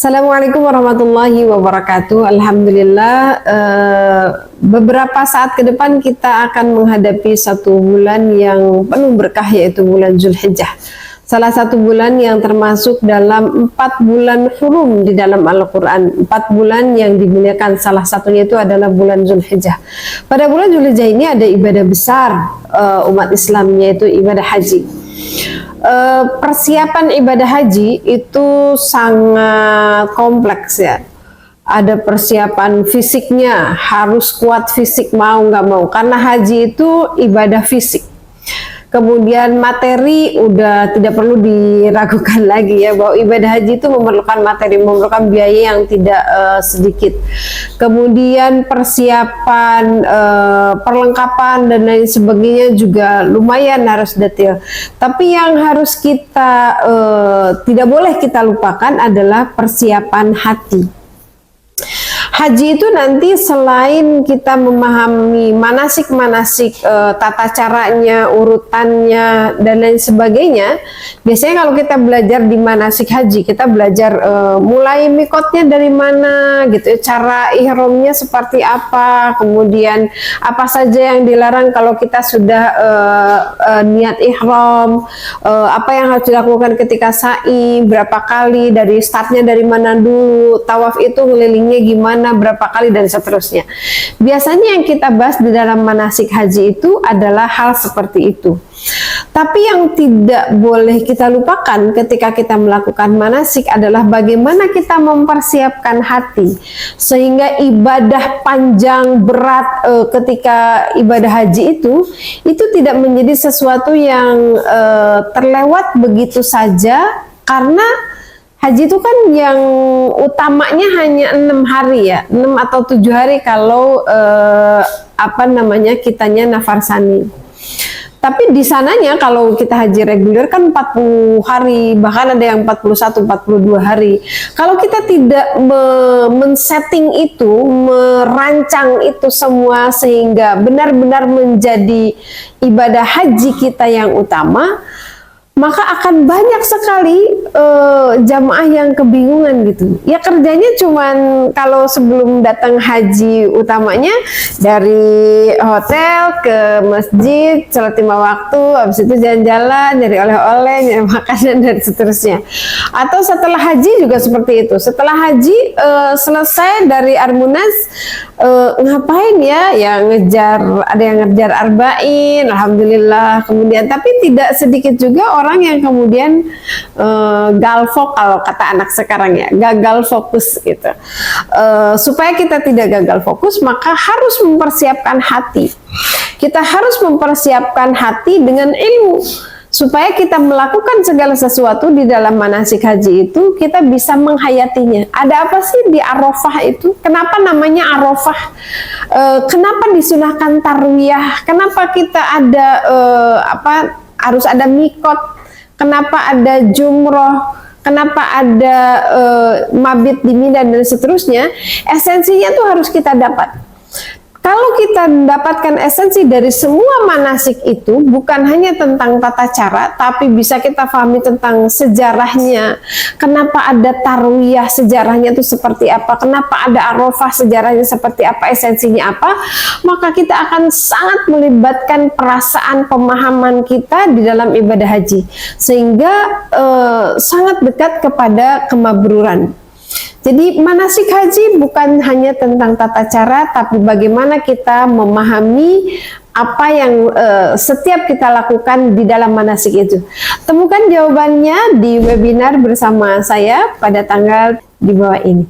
Assalamualaikum warahmatullahi wabarakatuh. Alhamdulillah, beberapa saat ke depan kita akan menghadapi satu bulan yang penuh berkah, yaitu bulan Zulhijjah. Salah satu bulan yang termasuk dalam 4 bulan hurum di dalam Al-Quran. 4 bulan yang dimuliakan, salah satunya itu adalah bulan Zulhijjah. Pada bulan Zulhijjah ini ada ibadah besar umat Islam, yaitu ibadah haji. Persiapan ibadah haji itu sangat kompleks ya. Ada persiapan fisiknya, harus kuat fisik mau nggak mau, karena haji itu ibadah fisik. Kemudian materi udah tidak perlu diragukan lagi ya, bahwa ibadah haji itu memerlukan materi, memerlukan biaya yang tidak sedikit. Kemudian persiapan, perlengkapan dan lain sebagainya juga lumayan harus detail. Tapi yang harus kita tidak boleh kita lupakan adalah persiapan hati. Haji itu nanti selain kita memahami manasik-manasik, tata caranya, urutannya, dan lain sebagainya. Biasanya kalau kita belajar di manasik haji, kita belajar mulai mikotnya dari mana, gitu, cara ihramnya seperti apa, kemudian apa saja yang dilarang kalau kita sudah niat ihram, apa yang harus dilakukan ketika sa'i, berapa kali, dari startnya dari mana dulu, tawaf itu ngelilingnya gimana, berapa kali, dan seterusnya. Biasanya yang kita bahas di dalam manasik haji itu adalah hal seperti itu. Tapi yang tidak boleh kita lupakan ketika kita melakukan manasik adalah bagaimana kita mempersiapkan hati sehingga ibadah panjang berat ketika ibadah haji itu tidak menjadi sesuatu yang terlewat begitu saja, karena haji itu kan yang utamanya hanya 6 hari ya, 6 atau 7 hari kalau kitanya nafarsani. Tapi di sananya kalau kita haji reguler kan 40 hari, bahkan ada yang 41, 42 hari. Kalau kita tidak men-setting itu, merancang itu semua sehingga benar-benar menjadi ibadah haji kita yang utama, maka akan banyak sekali jamaah yang kebingungan gitu. Ya kerjanya cuman kalau sebelum datang haji utamanya dari hotel ke masjid, sholat 5 waktu, habis itu jalan-jalan, nyari oleh-oleh, nyari makanan, dan seterusnya. Atau setelah haji juga seperti itu. Setelah haji selesai dari Armunas, ngapain ya? Ya ngejar, ada yang ngejar arba'in, alhamdulillah. Kemudian tapi tidak sedikit juga orang yang kemudian galvok, kalau kata anak sekarang ya, gagal fokus gitu. Supaya kita tidak gagal fokus, maka harus mempersiapkan hati. Kita harus mempersiapkan hati dengan ilmu, supaya kita melakukan segala sesuatu di dalam manasik haji itu kita bisa menghayatinya. Ada apa sih di Arafah itu? Kenapa namanya Arafah? Kenapa disunahkan tarwiyah? Kenapa kita ada harus ada mikot? Kenapa ada jumroh? Kenapa ada mabit di Mina dan seterusnya? Esensinya tuh harus kita dapat. Kalau kita mendapatkan esensi dari semua manasik itu, bukan hanya tentang tata cara, tapi bisa kita pahami tentang sejarahnya. Kenapa ada tarwiyah, sejarahnya itu seperti apa? Kenapa ada Arafah, sejarahnya seperti apa? Esensinya apa? Maka kita akan sangat melibatkan perasaan, pemahaman kita di dalam ibadah haji, sehingga sangat dekat kepada kemabruran. Jadi manasik haji bukan hanya tentang tata cara, tapi bagaimana kita memahami apa yang setiap kita lakukan di dalam manasik itu. Temukan jawabannya di webinar bersama saya pada tanggal di bawah ini.